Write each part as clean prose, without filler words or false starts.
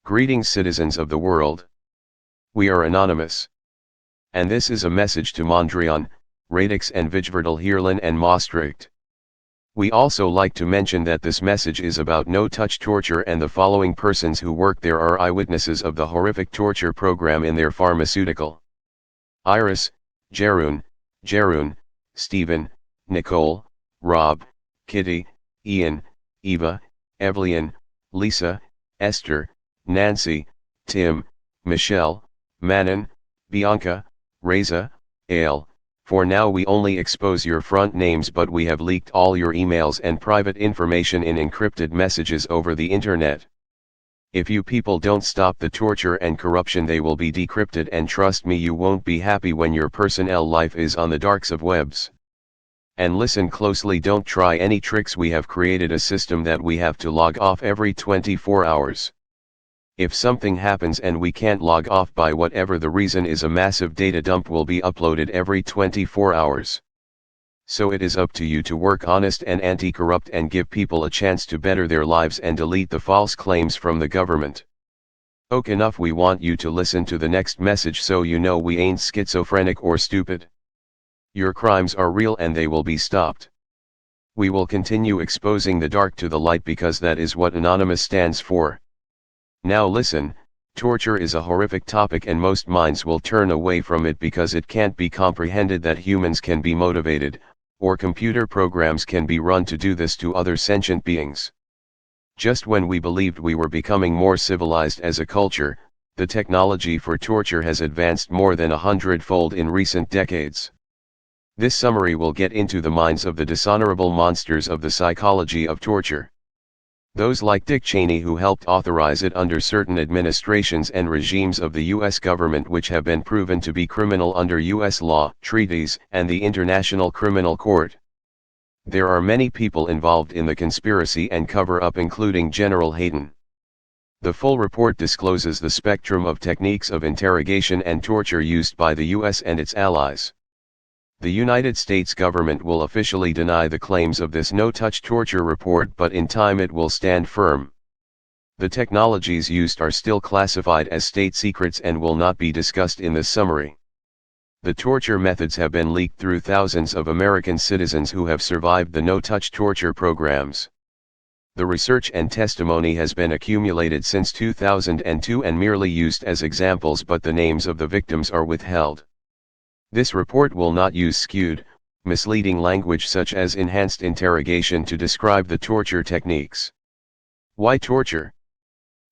Greetings, citizens of the world. We are anonymous. And this is a message to Mondrian, Radix and Vijverdal Heerlen and Maastricht. We also like to mention that this message is about no-touch torture, and the following persons who work there are eyewitnesses of the horrific torture program in their pharmaceutical. Iris, Jeroen, Stephen, Nicole, Rob, Kitty, Ian, Eva, Evelyn, Lisa, Esther, Nancy, Tim, Michelle, Manon, Bianca, Reza, Ale. For now we only expose your front names, but we have leaked all your emails and private information in encrypted messages over the internet. If you people don't stop the torture and corruption, they will be decrypted, and trust me, you won't be happy when your personnel life is on the darks of webs. And listen closely, don't try any tricks. We have created a system that we have to log off every 24 hours. If something happens and we can't log off by whatever the reason is, a massive data dump will be uploaded every 24 hours. So it is up to you to work honest and anti-corrupt and give people a chance to better their lives and delete the false claims from the government. Okay, enough. We want you to listen to the next message so you know we ain't schizophrenic or stupid. Your crimes are real and they will be stopped. We will continue exposing the dark to the light, because that is what Anonymous stands for. Now listen, torture is a horrific topic and most minds will turn away from it because it can't be comprehended that humans can be motivated, or computer programs can be run to do this to other sentient beings. Just when we believed we were becoming more civilized as a culture, the technology for torture has advanced more than 100-fold in recent decades. This summary will get into the minds of the dishonorable monsters of the psychology of torture. Those like Dick Cheney, who helped authorize it under certain administrations and regimes of the U.S. government, which have been proven to be criminal under U.S. law, treaties, and the International Criminal Court. There are many people involved in the conspiracy and cover-up, including General Hayden. The full report discloses the spectrum of techniques of interrogation and torture used by the U.S. and its allies. The United States government will officially deny the claims of this no-touch torture report, but in time it will stand firm. The technologies used are still classified as state secrets and will not be discussed in this summary. The torture methods have been leaked through thousands of American citizens who have survived the no-touch torture programs. The research and testimony has been accumulated since 2002 and merely used as examples, but the names of the victims are withheld. This report will not use skewed, misleading language such as enhanced interrogation to describe the torture techniques. Why torture?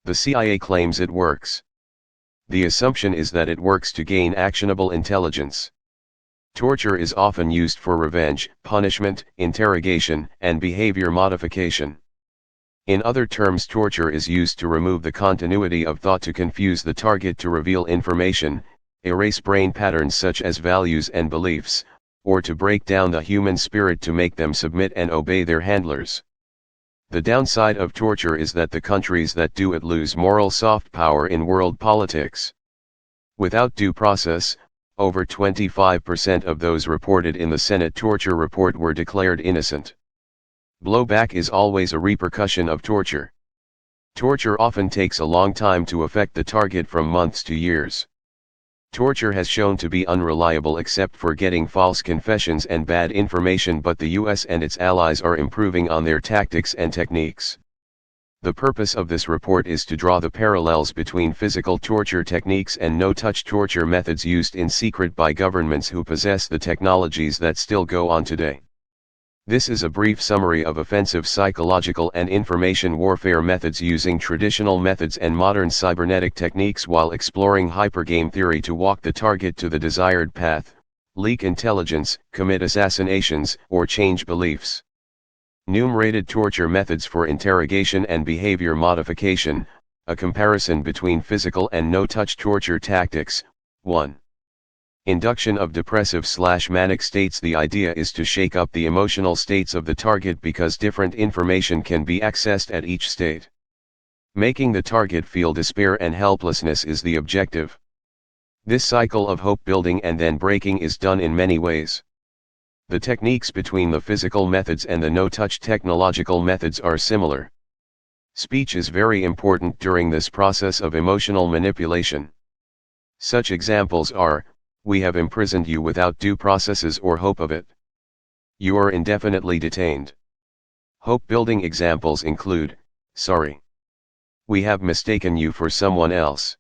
The CIA claims it works. The assumption is that it works to gain actionable intelligence. Torture is often used for revenge, punishment, interrogation, and behavior modification. In other terms, torture is used to remove the continuity of thought, to confuse the target, to reveal information, erase brain patterns such as values and beliefs, or to break down the human spirit to make them submit and obey their handlers. The downside of torture is that the countries that do it lose moral soft power in world politics. Without due process, over 25% of those reported in the Senate torture report were declared innocent. Blowback is always a repercussion of torture. Torture often takes a long time to affect the target, from months to years. Torture has shown to be unreliable except for getting false confessions and bad information, but the US and its allies are improving on their tactics and techniques. The purpose of this report is to draw the parallels between physical torture techniques and no-touch torture methods used in secret by governments who possess the technologies that still go on today. This is a brief summary of offensive psychological and information warfare methods using traditional methods and modern cybernetic techniques while exploring hypergame theory to walk the target to the desired path, leak intelligence, commit assassinations, or change beliefs. Enumerated torture methods for interrogation and behavior modification, a comparison between physical and no-touch torture tactics. 1. Induction of depressive/manic states. The idea is to shake up the emotional states of the target because different information can be accessed at each state. Making the target feel despair and helplessness is the objective. This cycle of hope building and then breaking is done in many ways. The techniques between the physical methods and the no-touch technological methods are similar. Speech is very important during this process of emotional manipulation. Such examples are, "We have imprisoned you without due processes or hope of it. You are indefinitely detained." Hope-building examples include, "Sorry. We have mistaken you for someone else.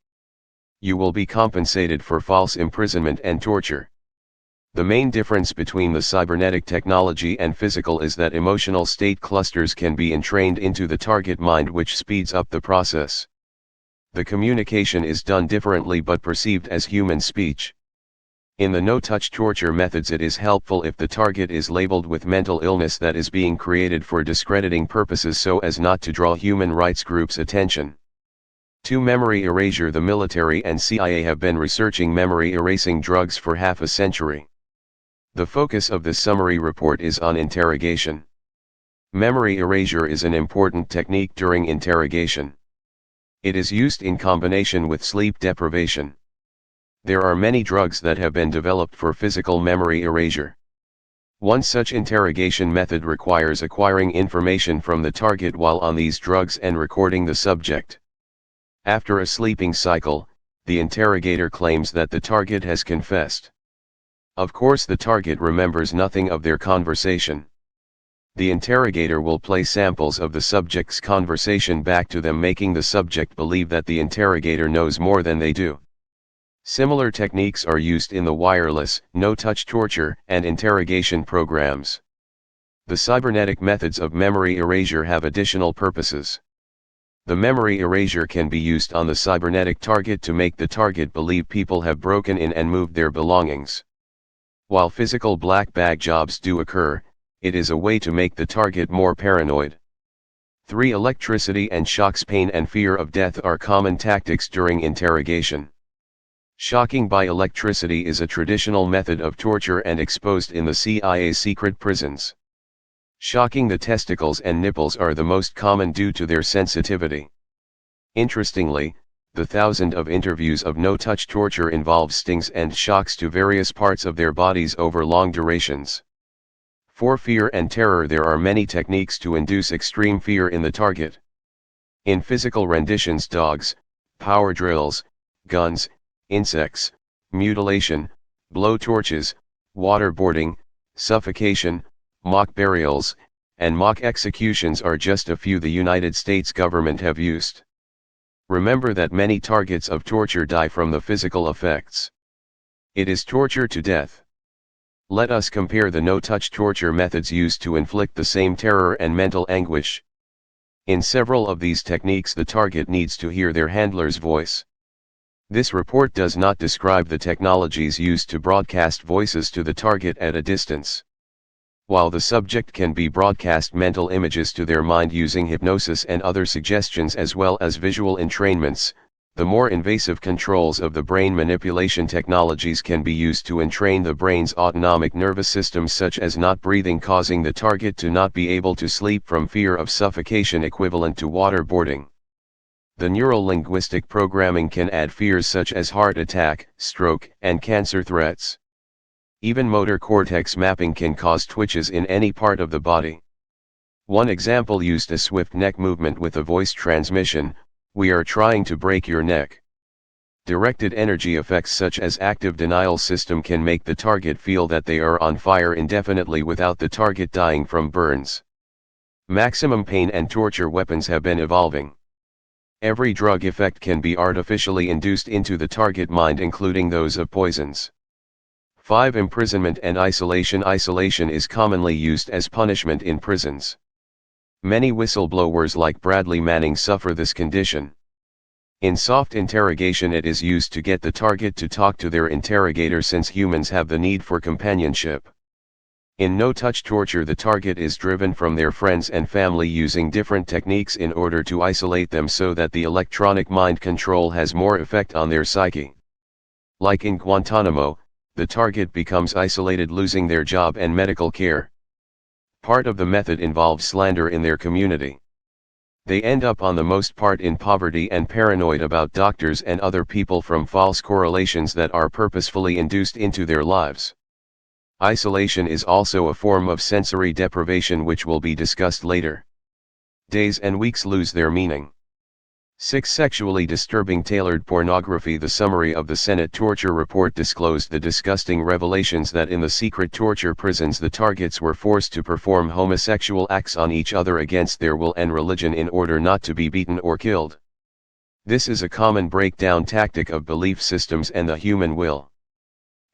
You will be compensated for false imprisonment and torture." The main difference between the cybernetic technology and physical is that emotional state clusters can be entrained into the target mind, which speeds up the process. The communication is done differently but perceived as human speech. In the no-touch torture methods, it is helpful if the target is labeled with mental illness that is being created for discrediting purposes so as not to draw human rights groups' attention. 2. Memory erasure. The military and CIA have been researching memory erasing drugs for half a century. The focus of this summary report is on interrogation. Memory erasure is an important technique during interrogation. It is used in combination with sleep deprivation. There are many drugs that have been developed for physical memory erasure. One such interrogation method requires acquiring information from the target while on these drugs and recording the subject. After a sleeping cycle, the interrogator claims that the target has confessed. Of course, the target remembers nothing of their conversation. The interrogator will play samples of the subject's conversation back to them, making the subject believe that the interrogator knows more than they do. Similar techniques are used in the wireless, no-touch torture, and interrogation programs. The cybernetic methods of memory erasure have additional purposes. The memory erasure can be used on the cybernetic target to make the target believe people have broken in and moved their belongings. While physical black bag jobs do occur, it is a way to make the target more paranoid. 3. Electricity and shocks. Pain and fear of death are common tactics during interrogation. Shocking by electricity is a traditional method of torture and exposed in the CIA's secret prisons. Shocking the testicles and nipples are the most common due to their sensitivity. Interestingly, the thousands of interviews of no-touch torture involve stings and shocks to various parts of their bodies over long durations. For fear and terror, there are many techniques to induce extreme fear in the target. In physical renditions, dogs, power drills, guns, insects, mutilation, blow torches, waterboarding, suffocation, mock burials, and mock executions are just a few the United States government have used. Remember that many targets of torture die from the physical effects. It is torture to death. Let us compare the no-touch torture methods used to inflict the same terror and mental anguish. In several of these techniques, the target needs to hear their handler's voice. This report does not describe the technologies used to broadcast voices to the target at a distance. While the subject can be broadcast mental images to their mind using hypnosis and other suggestions as well as visual entrainments, the more invasive controls of the brain manipulation technologies can be used to entrain the brain's autonomic nervous system, such as not breathing, causing the target to not be able to sleep from fear of suffocation, equivalent to waterboarding. The neuro-linguistic programming can add fears such as heart attack, stroke, and cancer threats. Even motor cortex mapping can cause twitches in any part of the body. One example used a swift neck movement with a voice transmission, "We are trying to break your neck." Directed energy effects such as active denial system can make the target feel that they are on fire indefinitely without the target dying from burns. Maximum pain and torture weapons have been evolving. Every drug effect can be artificially induced into the target mind, including those of poisons. 5. Imprisonment and isolation. Isolation is commonly used as punishment in prisons. Many whistleblowers like Bradley Manning suffer this condition. In soft interrogation, it is used to get the target to talk to their interrogator, since humans have the need for companionship. In no-touch torture, the target is driven from their friends and family using different techniques in order to isolate them so that the electronic mind control has more effect on their psyche. Like in Guantanamo, the target becomes isolated, losing their job and medical care. Part of the method involves slander in their community. They end up on the most part in poverty and paranoid about doctors and other people from false correlations that are purposefully induced into their lives. Isolation is also a form of sensory deprivation, which will be discussed later. Days and weeks lose their meaning. 6. Sexually disturbing tailored pornography. The summary of the Senate torture report disclosed the disgusting revelations that in the secret torture prisons the targets were forced to perform homosexual acts on each other against their will and religion in order not to be beaten or killed. This is a common breakdown tactic of belief systems and the human will.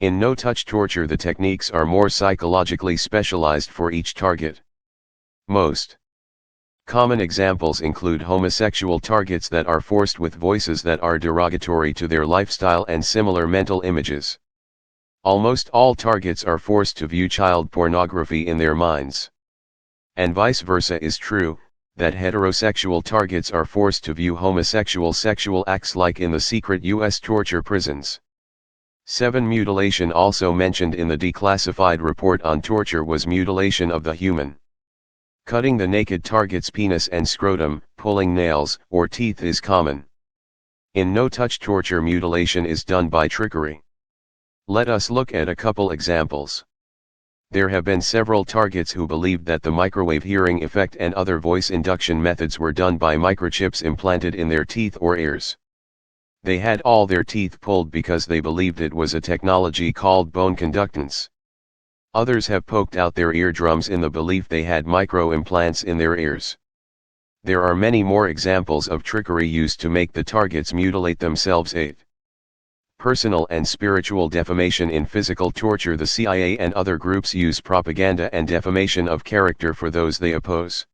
In no-touch torture, the techniques are more psychologically specialized for each target. Most common examples include homosexual targets that are forced with voices that are derogatory to their lifestyle and similar mental images. Almost all targets are forced to view child pornography in their minds. And vice versa is true, that heterosexual targets are forced to view homosexual sexual acts like in the secret U.S. torture prisons. 7. Mutilation. Also mentioned in the declassified report on torture was mutilation of the human. Cutting the naked target's penis and scrotum, pulling nails or teeth is common. In no-touch torture, mutilation is done by trickery. Let us look at a couple examples. There have been several targets who believed that the microwave hearing effect and other voice induction methods were done by microchips implanted in their teeth or ears. They had all their teeth pulled because they believed it was a technology called bone conductance. Others have poked out their eardrums in the belief they had micro-implants in their ears. There are many more examples of trickery used to make the targets mutilate themselves. 8. Personal and spiritual defamation. In physical torture, the CIA and other groups use propaganda and defamation of character for those they oppose.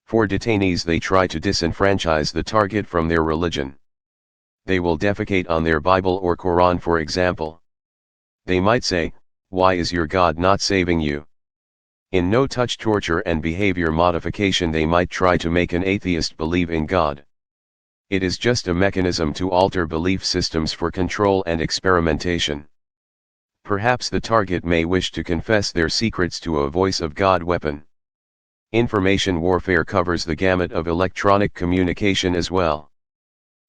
For detainees, they try to disenfranchise the target from their religion. They will defecate on their Bible or Quran, for example. They might say, "Why is your God not saving you?" In no-touch torture and behavior modification, they might try to make an atheist believe in God. It is just a mechanism to alter belief systems for control and experimentation. Perhaps the target may wish to confess their secrets to a voice of God weapon. Information warfare covers the gamut of electronic communication as well.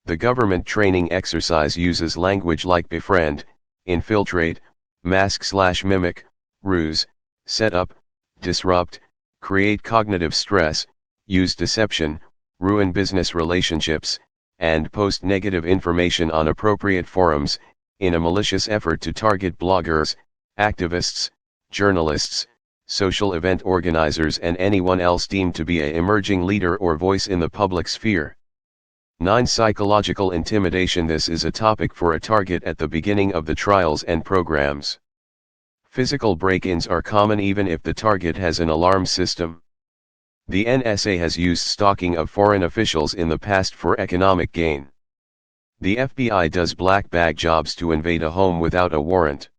The government training exercise uses language like befriend, infiltrate, mask/mimic, ruse, set up, disrupt, create cognitive stress, use deception, ruin business relationships, and post negative information on appropriate forums, in a malicious effort to target bloggers, activists, journalists, social event organizers, and anyone else deemed to be an emerging leader or voice in the public sphere. 9. Psychological intimidation. This is a topic for a target at the beginning of the trials and programs. Physical break-ins are common even if the target has an alarm system. The NSA has used stalking of foreign officials in the past for economic gain. The FBI does black bag jobs to invade a home without a warrant.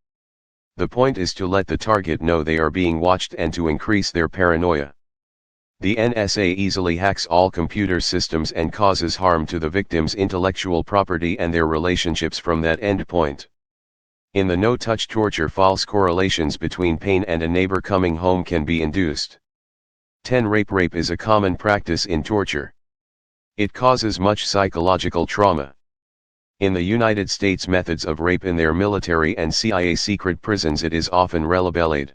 The point is to let the target know they are being watched and to increase their paranoia. The NSA easily hacks all computer systems and causes harm to the victim's intellectual property and their relationships from that endpoint. In the no-touch torture, false correlations between pain and a neighbor coming home can be induced. 10. Rape is a common practice in torture. It causes much psychological trauma. In the United States methods of rape in their military and CIA secret prisons, it is often relabeled.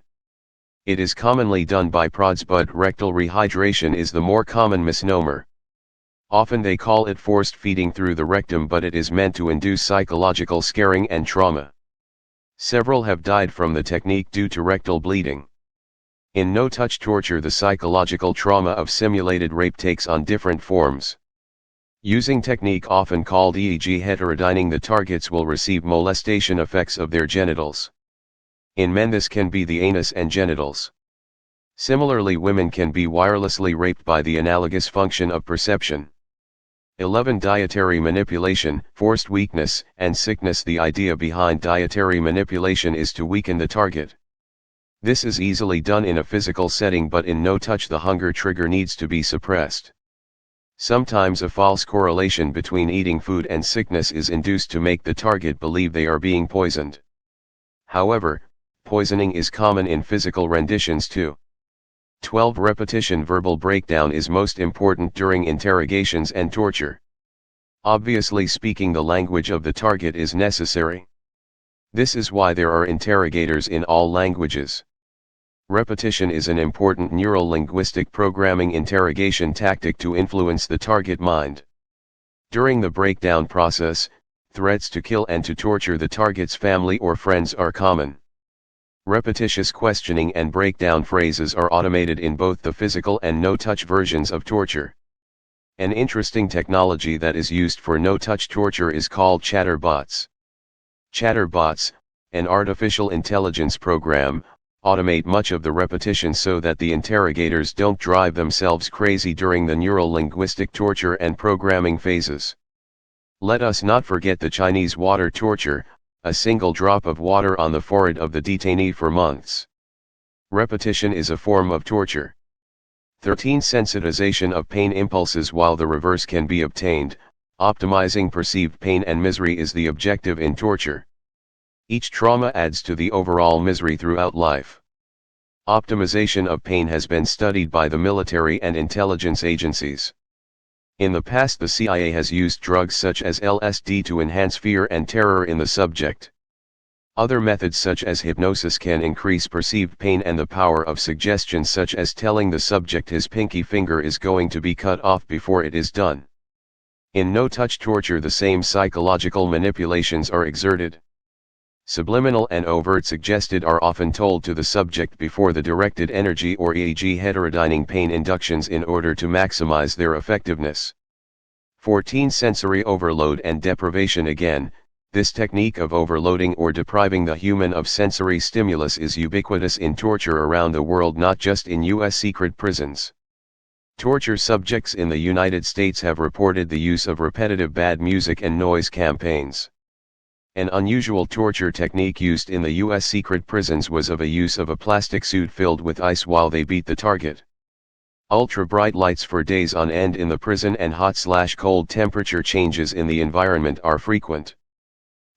It is commonly done by prods, but rectal rehydration is the more common misnomer. Often they call it forced feeding through the rectum, but it is meant to induce psychological scaring and trauma. Several have died from the technique due to rectal bleeding. In no-touch torture, the psychological trauma of simulated rape takes on different forms. Using technique often called EEG heterodyning, the targets will receive molestation effects of their genitals. In men, this can be the anus and genitals. Similarly, women can be wirelessly raped by the analogous function of perception. 11. Dietary manipulation, forced weakness and sickness. The idea behind dietary manipulation is to weaken the target. This is easily done in a physical setting, but in no-touch the hunger trigger needs to be suppressed. Sometimes a false correlation between eating food and sickness is induced to make the target believe they are being poisoned. However, poisoning is common in physical renditions too. 12. Repetition. Verbal breakdown is most important during interrogations and torture. Obviously, speaking the language of the target is necessary. This is why there are interrogators in all languages. Repetition is an important neuro-linguistic programming interrogation tactic to influence the target mind. During the breakdown process, threats to kill and to torture the target's family or friends are common. Repetitious questioning and breakdown phrases are automated in both the physical and no-touch versions of torture. An interesting technology that is used for no-touch torture is called chatterbots. Chatterbots, an artificial intelligence program, automate much of the repetition so that the interrogators don't drive themselves crazy during the neuro-linguistic torture and programming phases. Let us not forget the Chinese water torture, a single drop of water on the forehead of the detainee for months. Repetition is a form of torture. 13. Sensitization of pain impulses. While the reverse can be obtained, optimizing perceived pain and misery is the objective in torture. Each trauma adds to the overall misery throughout life. Optimization of pain has been studied by the military and intelligence agencies. In the past, the CIA has used drugs such as LSD to enhance fear and terror in the subject. Other methods such as hypnosis can increase perceived pain and the power of suggestion, such as telling the subject his pinky finger is going to be cut off before it is done. In no-touch torture, the same psychological manipulations are exerted. Subliminal and overt suggested are often told to the subject before the directed energy or e.g. heterodyning pain inductions in order to maximize their effectiveness. 14. Sensory overload and deprivation. Again, this technique of overloading or depriving the human of sensory stimulus is ubiquitous in torture around the world, not just in U.S. secret prisons. Torture subjects in the United States have reported the use of repetitive bad music and noise campaigns. An unusual torture technique used in the U.S. secret prisons was of a use of a plastic suit filled with ice while they beat the target. Ultra-bright lights for days on end in the prison and hot/cold temperature changes in the environment are frequent.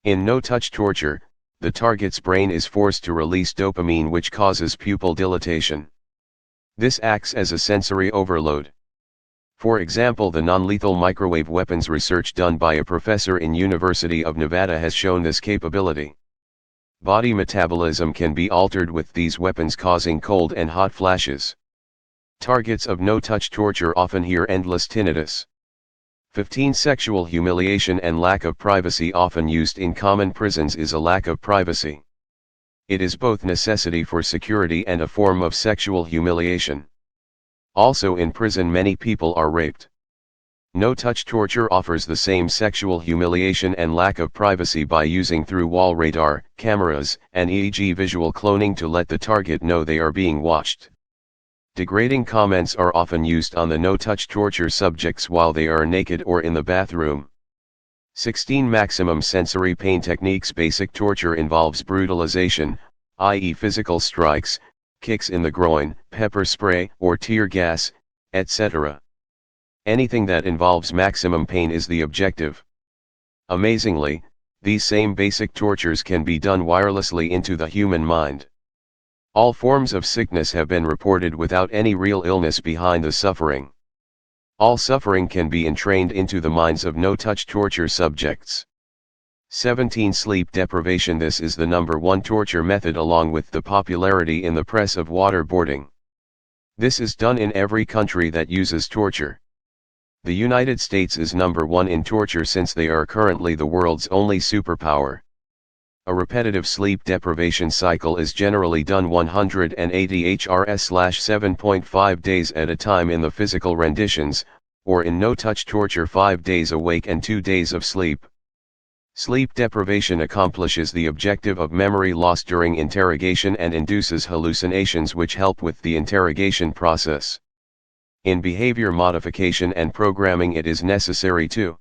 In no-touch torture, the target's brain is forced to release dopamine, which causes pupil dilatation. This acts as a sensory overload. For example, the non-lethal microwave weapons research done by a professor in University of Nevada has shown this capability. Body metabolism can be altered with these weapons, causing cold and hot flashes. Targets of no-touch torture often hear endless tinnitus. 15. Sexual humiliation and lack of privacy. Often used in common prisons is a lack of privacy. It is both necessity for security and a form of sexual humiliation. Also in prison, many people are raped. No-touch torture offers the same sexual humiliation and lack of privacy by using through-wall radar, cameras, and e.g. visual cloning to let the target know they are being watched. Degrading comments are often used on the no-touch torture subjects while they are naked or in the bathroom. 16. Maximum sensory pain techniques. Basic torture involves brutalization, i.e. physical strikes, kicks in the groin, pepper spray, or tear gas, etc. Anything that involves maximum pain is the objective. Amazingly, these same basic tortures can be done wirelessly into the human mind. All forms of sickness have been reported without any real illness behind the suffering. All suffering can be entrained into the minds of no-touch torture subjects. 17. Sleep deprivation. This is the #1 torture method, along with the popularity in the press of waterboarding. This is done in every country that uses torture. The United States is #1 in torture since they are currently the world's only superpower. A repetitive sleep deprivation cycle is generally done 180 Hrs/7.5 days at a time in the physical renditions, or in no-touch torture 5 days awake and 2 days of sleep. Sleep deprivation accomplishes the objective of memory loss during interrogation and induces hallucinations which help with the interrogation process. In behavior modification and programming, it is necessary to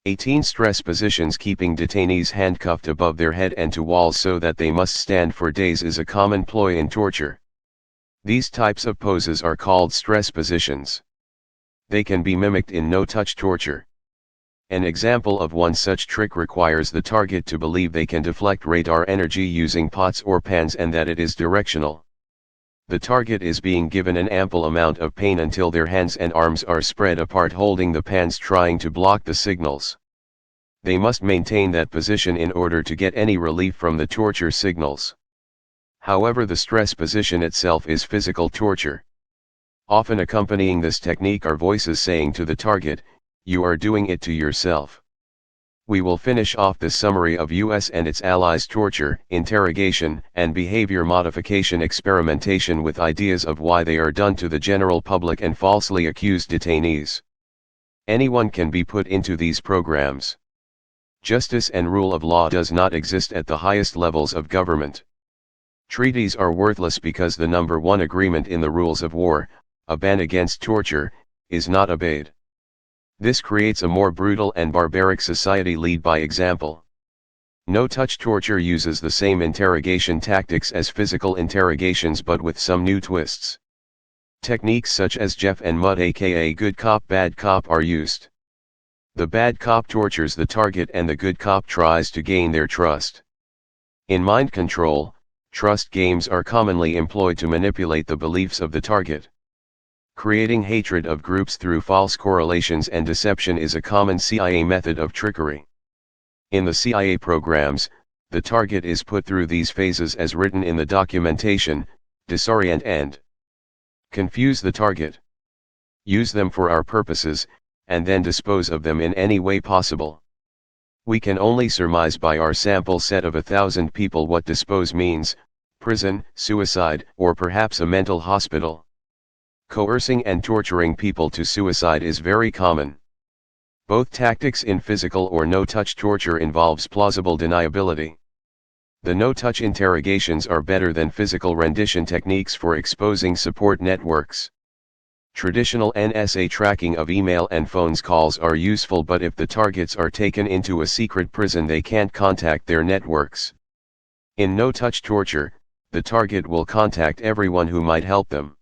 18. Stress positions. Keeping detainees handcuffed above their head and to walls so that they must stand for days is a common ploy in torture. These types of poses are called stress positions. They can be mimicked in no-touch torture. An example of one such trick requires the target to believe they can deflect radar energy using pots or pans and that it is directional. The target is being given an ample amount of pain until their hands and arms are spread apart holding the pans, trying to block the signals. They must maintain that position in order to get any relief from the torture signals. However, the stress position itself is physical torture. Often accompanying this technique are voices saying to the target, "You are doing it to yourself." We will finish off this summary of US and its allies' torture, interrogation, and behavior modification experimentation with ideas of why they are done to the general public and falsely accused detainees. Anyone can be put into these programs. Justice and rule of law does not exist at the highest levels of government. Treaties are worthless because the number one agreement in the rules of war, a ban against torture, is not obeyed. This creates a more brutal and barbaric society. Lead by example. No-touch torture uses the same interrogation tactics as physical interrogations but with some new twists. Techniques such as Jeff and Mud aka good cop bad cop are used. The bad cop tortures the target and the good cop tries to gain their trust. In mind control, trust games are commonly employed to manipulate the beliefs of the target. Creating hatred of groups through false correlations and deception is a common CIA method of trickery. In the CIA programs, the target is put through these phases as written in the documentation: disorient and confuse the target, use them for our purposes, and then dispose of them in any way possible. We can only surmise by our sample set of 1,000 people what dispose means: prison, suicide, or perhaps a mental hospital. Coercing and torturing people to suicide is very common. Both tactics in physical or no-touch torture involves plausible deniability. The no-touch interrogations are better than physical rendition techniques for exposing support networks. Traditional NSA tracking of email and phone calls are useful, but if the targets are taken into a secret prison they can't contact their networks. In no-touch torture, the target will contact everyone who might help them.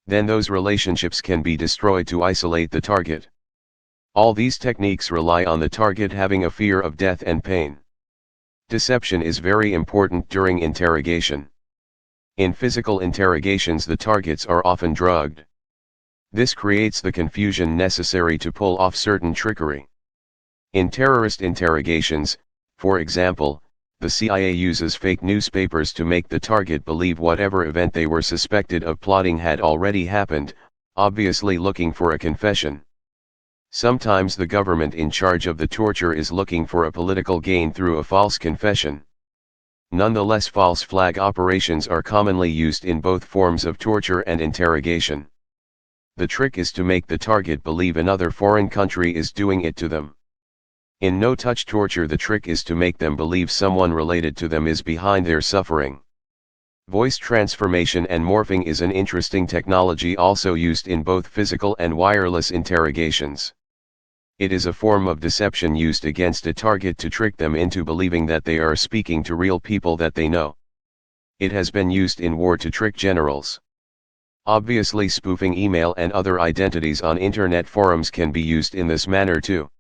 Then those relationships can be destroyed to isolate the target. All these techniques rely on the target having a fear of death and pain. Deception is very important during interrogation. In physical interrogations the targets are often drugged. This creates the confusion necessary to pull off certain trickery. In terrorist interrogations, for example, the CIA uses fake newspapers to make the target believe whatever event they were suspected of plotting had already happened, obviously looking for a confession. Sometimes the government in charge of the torture is looking for a political gain through a false confession. Nonetheless, false flag operations are commonly used in both forms of torture and interrogation. The trick is to make the target believe another foreign country is doing it to them. In no-touch torture the trick is to make them believe someone related to them is behind their suffering. Voice transformation and morphing is an interesting technology also used in both physical and wireless interrogations. It is a form of deception used against a target to trick them into believing that they are speaking to real people that they know. It has been used in war to trick generals. Obviously, spoofing email and other identities on internet forums can be used in this manner too.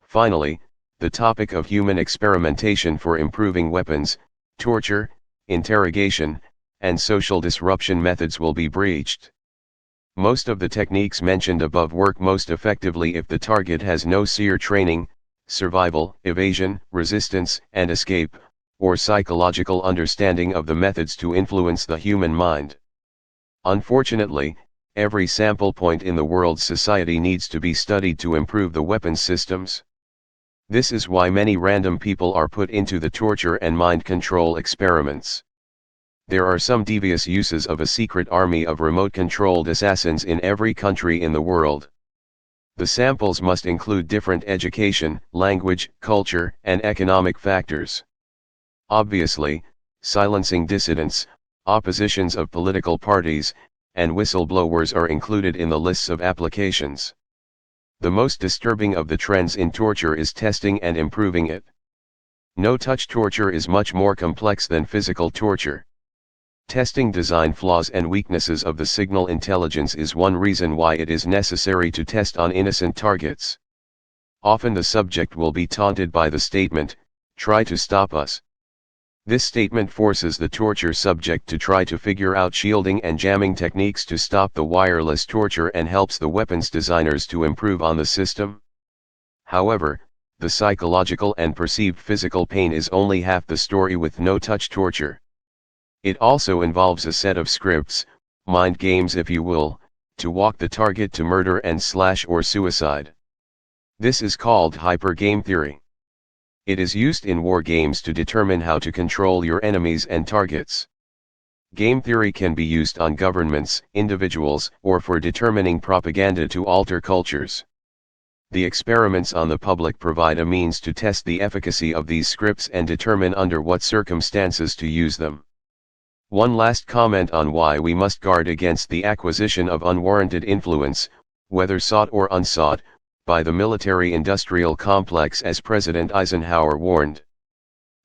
Finally, the topic of human experimentation for improving weapons, torture, interrogation, and social disruption methods will be breached. Most of the techniques mentioned above work most effectively if the target has no SEER training, survival, evasion, resistance, and escape, or psychological understanding of the methods to influence the human mind. Unfortunately, every sample point in the world's society needs to be studied to improve the weapons systems. This is why many random people are put into the torture and mind control experiments. There are some devious uses of a secret army of remote-controlled assassins in every country in the world. The samples must include different education, language, culture, and economic factors. Obviously, silencing dissidents, oppositions of political parties, and whistleblowers are included in the lists of applications. The most disturbing of the trends in torture is testing and improving it. No-touch torture is much more complex than physical torture. Testing design flaws and weaknesses of the signal intelligence is one reason why it is necessary to test on innocent targets. Often the subject will be taunted by the statement, "Try to stop us." This statement forces the torture subject to try to figure out shielding and jamming techniques to stop the wireless torture and helps the weapons designers to improve on the system. However, the psychological and perceived physical pain is only half the story with no-touch torture. It also involves a set of scripts, mind games if you will, to walk the target to murder and slash or suicide. This is called hyper-game theory. It is used in war games to determine how to control your enemies and targets. Game theory can be used on governments, individuals, or for determining propaganda to alter cultures. The experiments on the public provide a means to test the efficacy of these scripts and determine under what circumstances to use them. One last comment on why we must guard against the acquisition of unwarranted influence, whether sought or unsought, by the military-industrial complex, as President Eisenhower warned.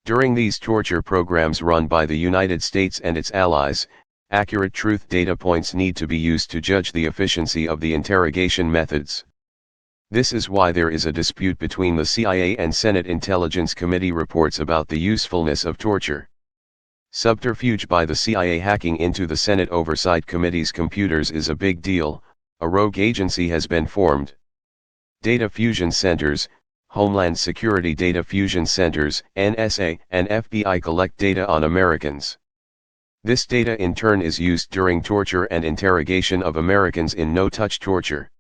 During these torture programs run by the United States and its allies, accurate truth data points need to be used to judge the efficiency of the interrogation methods. This is why there is a dispute between the CIA and Senate Intelligence Committee reports about the usefulness of torture. Subterfuge by the CIA hacking into the Senate Oversight Committee's computers is a big deal. A rogue agency has been formed. Data fusion centers, Homeland Security Data Fusion Centers, NSA, and FBI collect data on Americans. This data in turn is used during torture and interrogation of Americans in no-touch torture.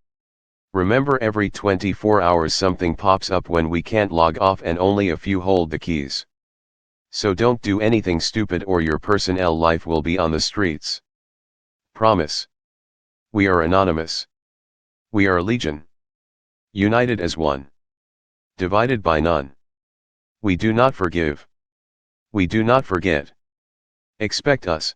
Remember, every 24 hours something pops up when we can't log off and only a few hold the keys. So don't do anything stupid or your personnel life will be on the streets. Promise. We are anonymous. We are legion. United as one. Divided by none. We do not forgive. We do not forget. Expect us.